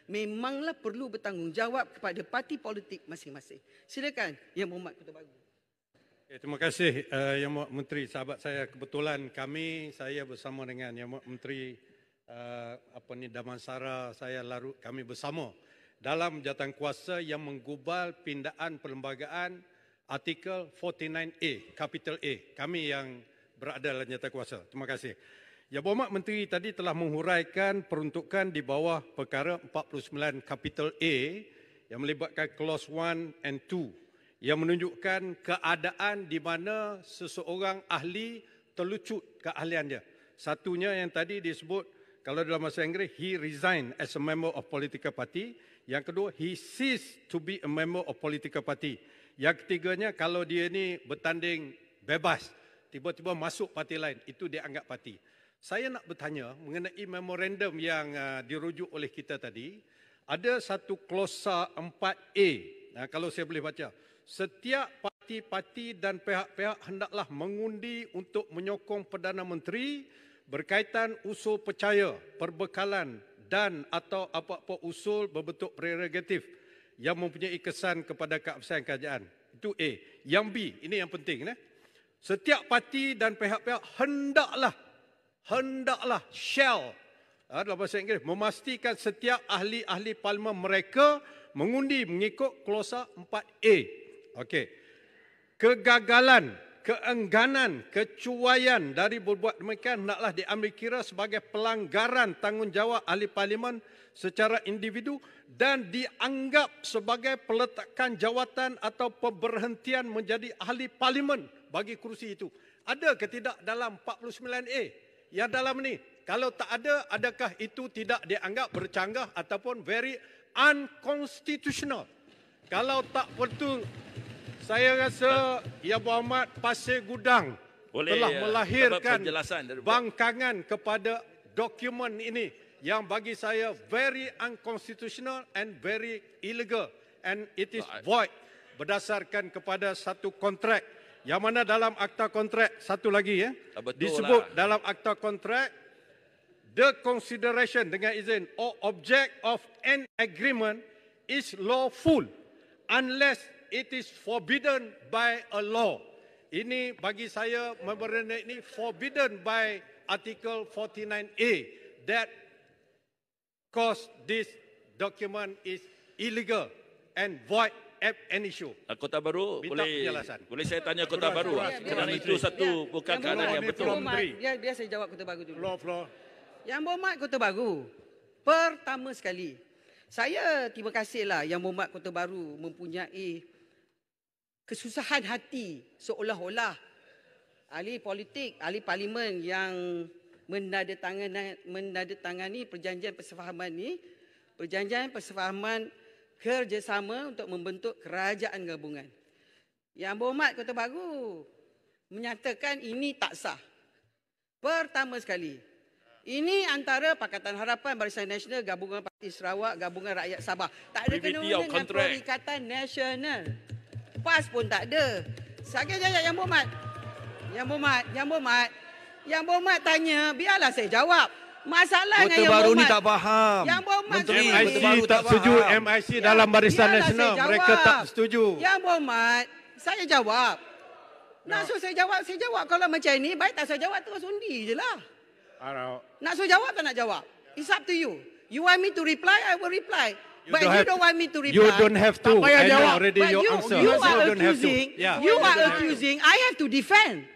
memanglah perlu bertanggungjawab kepada parti politik masing-masing. Silakan Yang Berhormat Kota Baru. Terima kasih Yang Berhormat Menteri. Sahabat saya, kebetulan saya bersama dengan Yang Berhormat Menteri Damansara, kami bersama dalam jawatankuasa yang menggubal pindaan perlembagaan artikel 49A, capital A. Kami yang berada dalam jawatankuasa. Terima kasih. Yang Berhormat Menteri tadi telah menghuraikan peruntukan di bawah perkara 49 capital A yang melibatkan clause 1 and 2 yang menunjukkan keadaan di mana seseorang ahli terlucut keahlian dia. Satunya yang tadi disebut, kalau dalam bahasa Inggeris, he resigned as a member of political party. Yang kedua, he ceased to be a member of political party. Yang ketiganya, kalau dia ni bertanding bebas, tiba-tiba masuk parti lain, itu dia anggap parti. Saya nak bertanya mengenai memorandum yang dirujuk oleh kita tadi. Ada satu klausa 4A. Kalau saya boleh baca. Setiap parti-parti dan pihak-pihak hendaklah mengundi untuk menyokong Perdana Menteri berkaitan usul percaya, perbekalan dan atau apa-apa usul berbentuk prerogatif yang mempunyai kesan kepada keabsahan kerajaan. Itu A. Yang B, ini yang penting. Setiap parti dan pihak-pihak hendaklah shall, dalam bahasa Inggeris, memastikan setiap ahli-ahli parlimen mereka mengundi mengikut klausa 4A. Okey. Kegagalan, keengganan, kecuaian dari berbuat demikian hendaklah diambil kira sebagai pelanggaran tanggungjawab ahli parlimen secara individu dan dianggap sebagai peletakan jawatan atau pemberhentian menjadi ahli parlimen bagi kerusi itu. Ada ke tidak dalam 49A? Yang dalam ni, kalau tak ada, adakah itu tidak dianggap bercanggah ataupun very unconstitutional? Kalau tak betul, saya rasa Yang Berhormat Pasir Gudang telah melahirkan bangkangan kepada dokumen ini yang bagi saya very unconstitutional and very illegal, and it is void berdasarkan kepada satu kontrak. Yang mana dalam akta kontrak, satu lagi disebut dalam akta kontrak, the consideration dengan izin or object of an agreement is lawful unless it is forbidden by a law. Ini bagi saya memberana ini forbidden by article 49A that cause this document is illegal and void at any issue. Kota Baru, boleh saya tanya Kota Baru? Kerana itu satu bukan keadaan yang betul. Biar saya jawab Kota Baru dulu. Yang Berhormat Kota Baru, pertama sekali, saya terima kasihlah Yang Berhormat Kota Baru mempunyai kesusahan hati seolah-olah ahli politik, ahli parlimen yang menandatangani perjanjian persefahaman ni, perjanjian persefahaman kerjasama untuk membentuk kerajaan gabungan. Yang Berhormat Kota Baru menyatakan ini tak sah. Pertama sekali, ini antara Pakatan Harapan, Barisan Nasional, Gabungan Parti Sarawak, Gabungan Rakyat Sabah. Tak ada kena-mena dengan Perikatan Nasional. PAS pun tak ada. Sekejap Yang Berhormat. Yang Berhormat tanya, biarlah saya jawab. Masalahnya Kota Baru ni tak faham. Yang Berhormat MIC tak setuju. MIC dalam Barisan Nasional mereka tak setuju. Yang Berhormat, saya jawab. Nak suruh saya jawab, saya jawab. Kalau macam ni, baik tak saya jawab, terus undi je lah. Nak suruh jawab tak nak jawab? It's up to you. You want me to reply, I will reply. But you don't want me to reply. You don't have to. I know already your answer. You are accusing, I have to defend.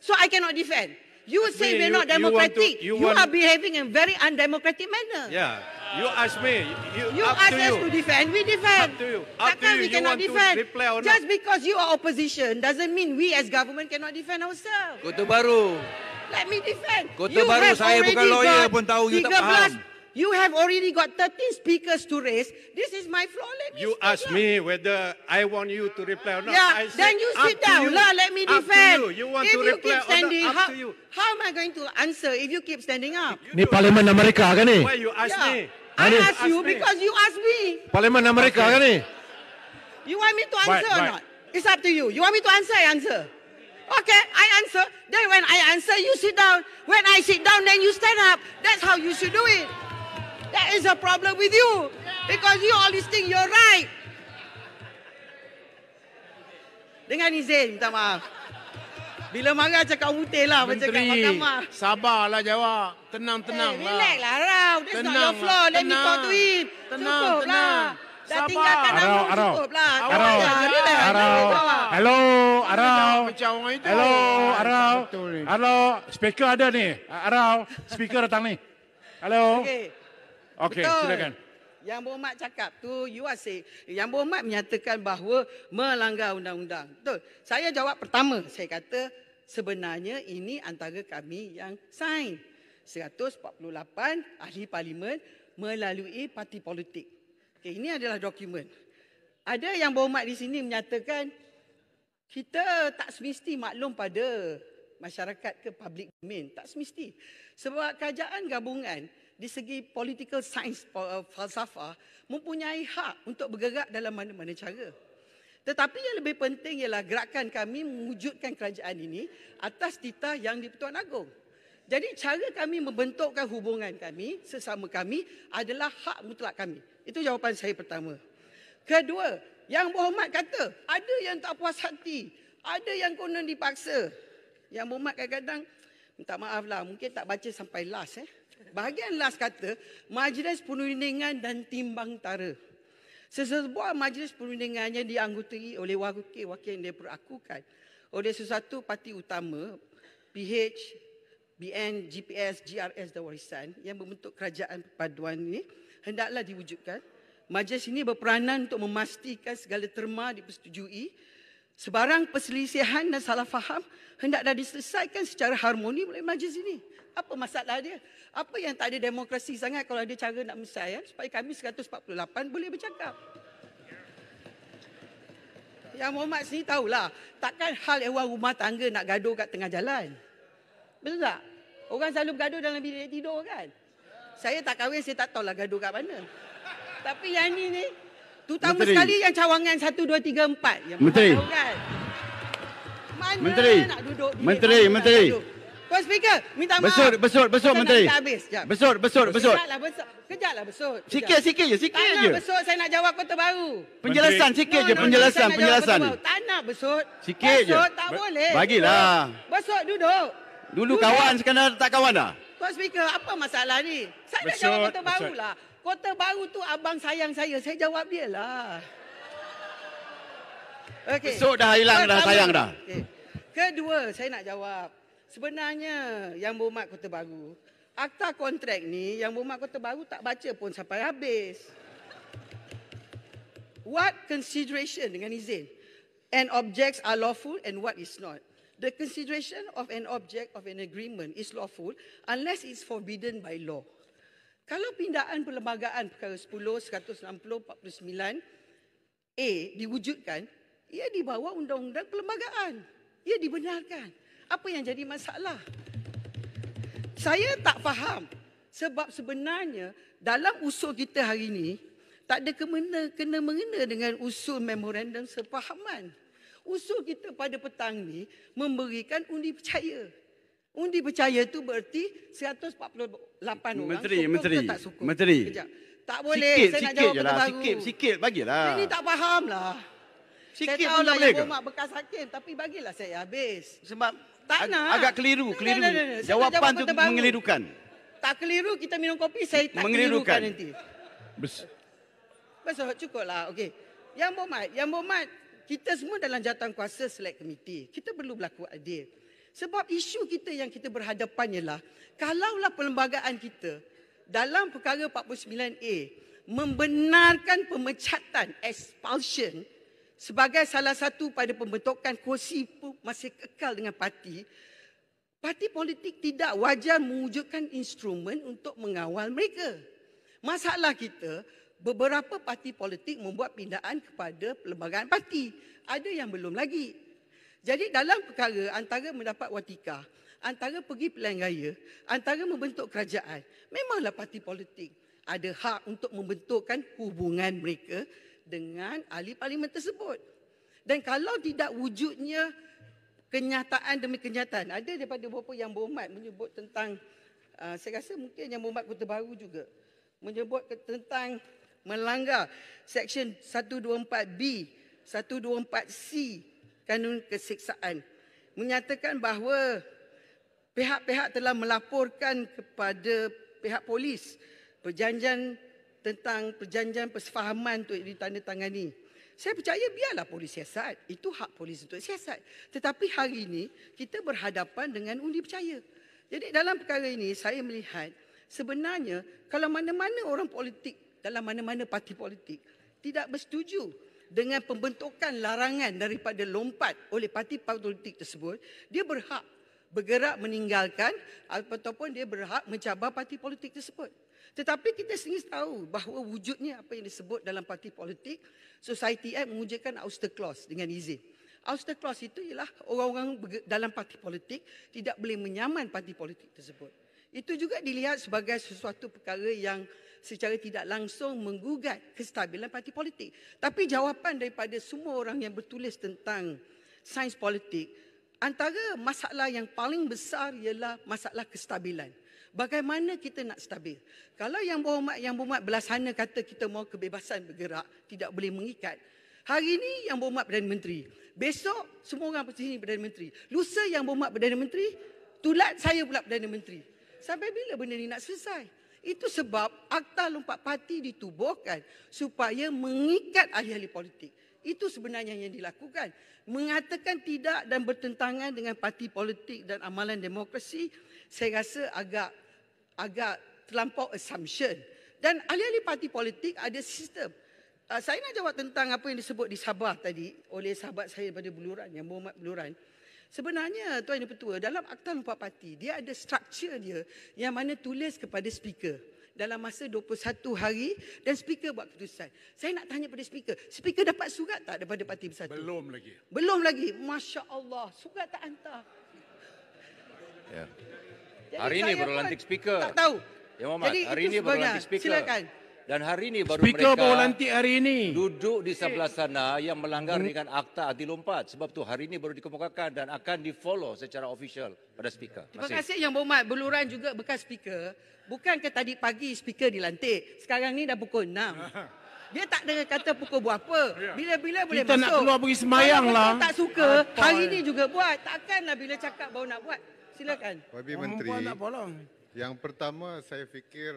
So I cannot defend. You say we're not democratic. You are behaving in very undemocratic manner. Yeah. You ask me. You ask us to defend, we defend. Up to you. Takkan we cannot defend. Just because you are opposition doesn't mean we as government cannot defend ourselves. Kota Baru. Let me defend. Kota Baru, saya bukan lawyer pun tahu you tak faham. You have already got 13 speakers to raise. This is my floor. Let me You ask me whether I want you to reply or not. Yeah, then you sit down. Let me defend. You want if to you reply keep standing, or not, up to you. how am I going to answer if you keep standing up? Ni Parlimen Amerika kan ni? Why you ask me? I ask you because you ask me. Parlimen Amerika kan ni? You want me to answer or not? It's up to you. You want me to answer, I answer. Okay, I answer. Then when I answer, you sit down. When I sit down, then you stand up. That's how you should do it. That is a problem with you. Because you all listing your right. Dengan izin, minta maaf. Bila marah cakap putih lah macam kat mahkamah. sabarlah jawab. Tenang-tenang lah. Relax lah, Rau. That's not your floor. Let me talk to him. Cukup lah. Dah tinggalkan Arau, cukup lah. Hello, Arau. Hello, Arau. Hello, speaker ada ni. Arau, speaker datang ni. Hello. Okey, silakan. Yang Berhormat cakap tu, you are say, Yang Berhormat menyatakan bahawa melanggar undang-undang. Betul. Saya jawab pertama, saya kata sebenarnya ini antara kami yang sign. 148 ahli parlimen melalui parti politik. Okay, ini adalah dokumen. Ada yang Berhormat di sini menyatakan kita tak semesti maklum pada masyarakat ke public domain. Tak semesti. Sebab kerajaan gabungan di segi political science, falsafah, mempunyai hak untuk bergerak dalam mana-mana cara. Tetapi yang lebih penting ialah gerakan kami mewujudkan kerajaan ini atas titah Yang di-Pertuan Agong. Jadi cara kami membentukkan hubungan kami, sesama kami adalah hak mutlak kami. Itu jawapan saya pertama. Kedua, Yang Berhormat kata, ada yang tak puas hati, ada yang konon dipaksa. Yang Berhormat kadang-kadang, minta maaf lah, mungkin tak baca sampai last. Bahagian last kata, Majlis Perundingan dan Timbang Tara. Sesebuah majlis perundingan yang dianggotai oleh wakil-wakil yang diperakukan oleh sesuatu parti utama, PH, BN, GPS, GRS dan Warisan yang membentuk kerajaan perpaduan ini, hendaklah diwujudkan. Majlis ini berperanan untuk memastikan segala terma dipersetujui. Sebarang perselisihan dan salah faham hendaklah diselesaikan secara harmoni oleh majlis ini. Apa masalah dia? Apa yang tak ada demokrasi sangat kalau ada cara nak mesai supaya kami 148 boleh bercakap. Yang Berhormat sini tahulah, takkan hal ehwal rumah tangga nak gaduh kat tengah jalan. Betul tak? Orang selalu bergaduh dalam bilik tidur kan? Saya tak kahwin, saya tak tahulah gaduh kat mana. Tapi yang ni, terutama sekali yang cawangan 1, 2, 3, 4. Yang Menteri. tahu kan? Mana Menteri. nak duduk bilik Menteri, mana Menteri. nak gaduh? Tuan Speaker, minta maaf. Besut, Menteri. Besut. Kejaplah besut. Sikit je. Tak nak besut, saya nak jawab Kota Baru. Penjelasan sikit je, saya nak penjelasan. jawab Kota Baru. Tak nak besut. Sikit je. Besut tak boleh. Bagilah. Besut duduk. Dulu kawan, sekarang tak kawan dah. Tuan Speaker, apa masalah ni? Saya nak jawab Kota Baru lah. Kota Baru tu abang sayang saya jawab dia lah. Okay. Besut dah hilang dah, sayang dah. Okay. Kedua, saya nak jawab. Sebenarnya Yang Berhormat Kota Baru, akta kontrak ni Yang Berhormat Kota Baru tak baca pun sampai habis. What consideration dengan izin and objects are lawful and what is not. The consideration of an object of an agreement is lawful unless it's forbidden by law. Kalau pindaan perlembagaan perkara 10/160/49A diwujudkan, ia di bawah undang-undang perlembagaan. Ia dibenarkan. Apa yang jadi masalah? Saya tak faham. Sebab sebenarnya dalam usul kita hari ini, tak ada kena-mengena dengan usul memorandum sepahaman. Usul kita pada petang ni memberikan undi percaya. Undi percaya tu berarti 148 orang. Menteri. Kejap. Tak boleh, saya nak jawab Kota Baru. Sikit, bagilah. Ini tak faham lah. Sikit saya pun tahu tak lah boleh Yang ke? Berhormat bekas hakim, tapi bagilah saya habis. Sebab Tak nak. agak keliru. Saya nak Jawapan jawab tu Kota Baru. mengelirukan. Tak keliru, kita minum kopi, saya tak Mengelirukan. kelirukan nanti. Besok, cukuplah. Okey. Yang Berhormat, kita semua dalam jawatan kuasa select committee. Kita perlu berlaku adil. Sebab isu kita yang kita berhadapan ialah, kalaulah perlembagaan kita dalam perkara 49A membenarkan pemecatan, expulsion sebagai salah satu pada pembentukan kursi masih kekal dengan parti politik tidak wajar mewujudkan instrumen untuk mengawal mereka. Masalah kita, beberapa parti politik membuat pindaan kepada perlembagaan parti. Ada yang belum lagi. Jadi dalam perkara antara mendapat watika, antara pergi pilihan raya, antara membentuk kerajaan, memanglah parti politik ada hak untuk membentukkan hubungan mereka dengan ahli parlimen tersebut. Dan kalau tidak wujudnya kenyataan demi kenyataan, ada daripada beberapa Yang Berhormat menyebut tentang, saya rasa mungkin Yang Berhormat Kota Baru juga, menyebut tentang melanggar Seksyen 124B, 124C Kanun Keseksaan. Menyatakan bahawa pihak-pihak telah melaporkan kepada pihak polis perjanjian persefahaman untuk ditandatangani. Saya percaya biarlah polis siasat. Itu hak polis untuk siasat. Tetapi hari ini kita berhadapan dengan undi percaya. Jadi dalam perkara ini saya melihat sebenarnya kalau mana-mana orang politik dalam mana-mana parti politik tidak bersetuju dengan pembentukan larangan daripada lompat oleh parti politik tersebut, dia berhak bergerak meninggalkan ataupun dia berhak mencabar parti politik tersebut. Tetapi kita sendiri tahu bahawa wujudnya apa yang disebut dalam parti politik, Society Act mewujudkan ouster clause dengan izin. Ouster clause itu ialah orang-orang dalam parti politik tidak boleh menyaman parti politik tersebut. Itu juga dilihat sebagai sesuatu perkara yang secara tidak langsung menggugat kestabilan parti politik. Tapi jawapan daripada semua orang yang bertulis tentang sains politik, antara masalah yang paling besar ialah masalah kestabilan. Bagaimana kita nak stabil? Kalau yang berhormat belasana kata kita mahu kebebasan bergerak, tidak boleh mengikat. Hari ini yang berhormat Perdana Menteri. Besok semua orang di sini Perdana Menteri. Lusa yang berhormat Perdana Menteri, tulat saya pula Perdana Menteri. Sampai bila benda ni nak selesai? Itu sebab Akta Lompat Parti ditubuhkan supaya mengikat ahli-ahli politik. Itu sebenarnya yang dilakukan. Mengatakan tidak dan bertentangan dengan parti politik dan amalan demokrasi, saya rasa agak terlampau assumption. Dan ahli-ahli parti politik ada sistem. Saya nak jawab tentang apa yang disebut di Sabah tadi oleh sahabat saya daripada Beluran, yang berhormat Beluran. Sebenarnya Tuan Yang Pertua, dalam Akta Lompat Parti, dia ada struktur dia yang mana tulis kepada speaker dalam masa 21 hari dan speaker buat keputusan. Saya nak tanya pada speaker, speaker dapat surat tak daripada Parti Bersatu? Belum lagi. Belum lagi. Masya Allah, surat tak hantar. Ya. Jadi hari ini baru lantik speaker. Tak tahu. Ya Muhammad, Jadi hari ini baru lantik speaker. Silakan. Dan hari ini baru Speaker mereka baru lantik hari ini. duduk di sebelah sana yang melanggar dengan akta anti lompat. Sebab tu hari ini baru dikemukakan dan akan di-follow secara official pada speaker. Terima kasih Yang Berhormat Beluran juga bekas speaker. Bukankah tadi pagi speaker dilantik? Sekarang ni dah pukul 6. Dia tak ada kata pukul berapa. Bila-bila boleh Kita masuk. nak keluar pergi sembahyang Kalau lah. tak suka, hari ni juga buat. Takkanlah bila cakap baru nak buat. Silakan. Wabi Menteri, yang pertama saya fikir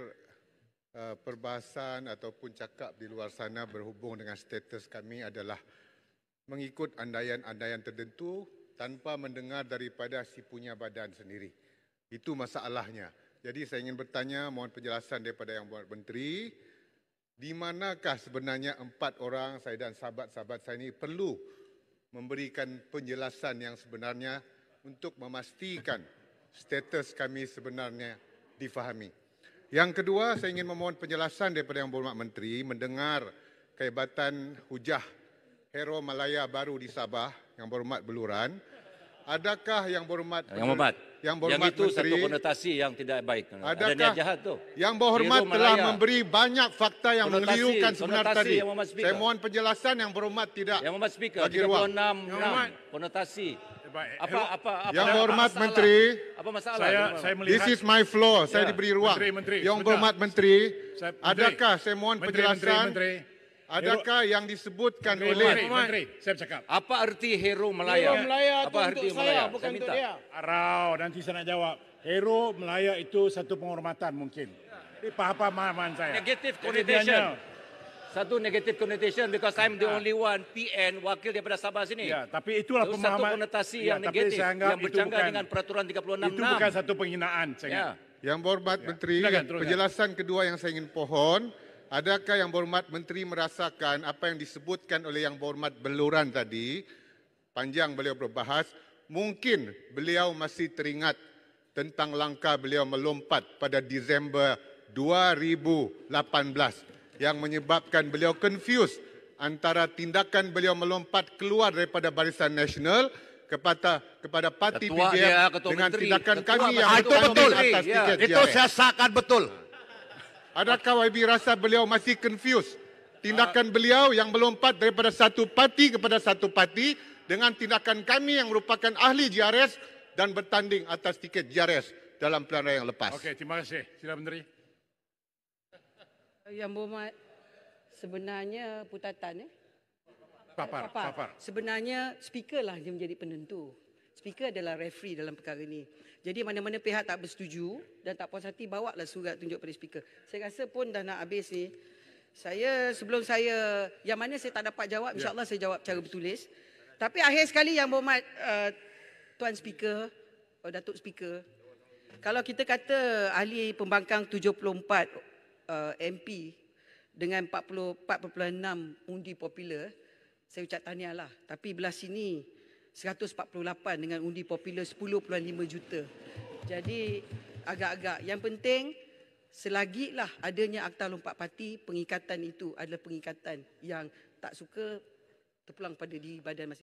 perbahasan ataupun cakap di luar sana berhubung dengan status kami adalah mengikut andaian-andaian tertentu tanpa mendengar daripada si punya badan sendiri. Itu masalahnya. Jadi saya ingin bertanya, mohon penjelasan daripada Yang Berhormat Menteri, di manakah sebenarnya 4 orang saya dan sahabat-sahabat saya ini perlu memberikan penjelasan yang sebenarnya untuk memastikan status kami sebenarnya difahami. Yang kedua, saya ingin memohon penjelasan daripada Yang Berhormat Menteri mendengar kehebatan hujah Hero Malaya baru di Sabah, Yang Berhormat Beluran. Adakah Yang Berhormat Yang itu Menteri, satu konotasi yang tidak baik. Ada adakah niat jahat tu. Yang Berhormat Hero telah Malaya. memberi banyak fakta yang mengelirukan sebenar konotasi tadi. Yang Berhormat Speaker. Saya mohon penjelasan Yang Berhormat tidak Yang Berhormat Speaker, bagi ruang. 36 konotasi. Apa Yang Berhormat Menteri, apa masalah? Saya melihat this is my floor. Saya Ya. diberi ruang. Menteri, Yang sebentar. Berhormat Menteri, Menteri. adakah saya mohon penjelasan, Menteri. adakah yang disebutkan Menteri, oleh Menteri, saya bercakap. Apa arti Hero Malaya? Hero Malaya Apa tu arti untuk Malaya? saya, bukan Saya untuk minta. dia. Arau, nanti saya nak jawab. Hero Melaya itu satu penghormatan mungkin. Ini pemahaman saya. Negative Jadi connotation. dianya- Satu negative connotation because I'm the only one PN wakil daripada Sabah sini. Ya, tapi itulah Itu satu pemahaman. konotasi Ya, yang tapi negatif saya anggap yang itu bercanggah bukan- dengan peraturan 36.6. Itu bukan satu penghinaan, saya Ya. ingat. Yang Berhormat Menteri, Silakan, teruskan. penjelasan kedua yang saya ingin pohon, adakah Yang Berhormat Menteri merasakan apa yang disebutkan oleh Yang Berhormat Beluran tadi, panjang beliau berbahas, mungkin beliau masih teringat tentang langkah beliau melompat pada Disember 2018 yang menyebabkan beliau confused antara tindakan beliau melompat keluar daripada Barisan Nasional kepada parti Ketua PDM dia, Ketua dengan Menteri. tindakan Ketua kami Menteri. yang Itu bertanggung betul. atas Ya. tiket Itu JRS. saya sahkan betul. Adakah YB rasa beliau masih confused? Tindakan beliau yang melompat daripada satu parti kepada satu parti dengan tindakan kami yang merupakan ahli JRS dan bertanding atas tiket JRS dalam pilihan raya yang lepas. Okey, terima kasih. Sila Menteri. Yang Berhormat, sebenarnya putatan Papar. Sebenarnya speaker lah yang menjadi penentu. Speaker adalah referee dalam perkara ini. Jadi mana-mana pihak tak bersetuju dan tak puas hati, bawa lah surat tunjuk pada speaker. Saya rasa pun dah nak habis ni. Sebelum saya, yang mana saya tak dapat jawab, insyaAllah saya jawab cara bertulis. Tapi akhir sekali Yang Berhormat Tuan Speaker, Datuk Speaker, kalau kita kata ahli pembangkang 74 MP dengan 44.6 undi popular, saya ucap tahniah lah. Tapi belah sini 148 dengan undi popular 10.5 juta. Jadi agak-agak. Yang penting selagilah adanya Akta Lompat Parti, pengikatan itu adalah pengikatan yang tak suka terpulang pada di badan masing-masing.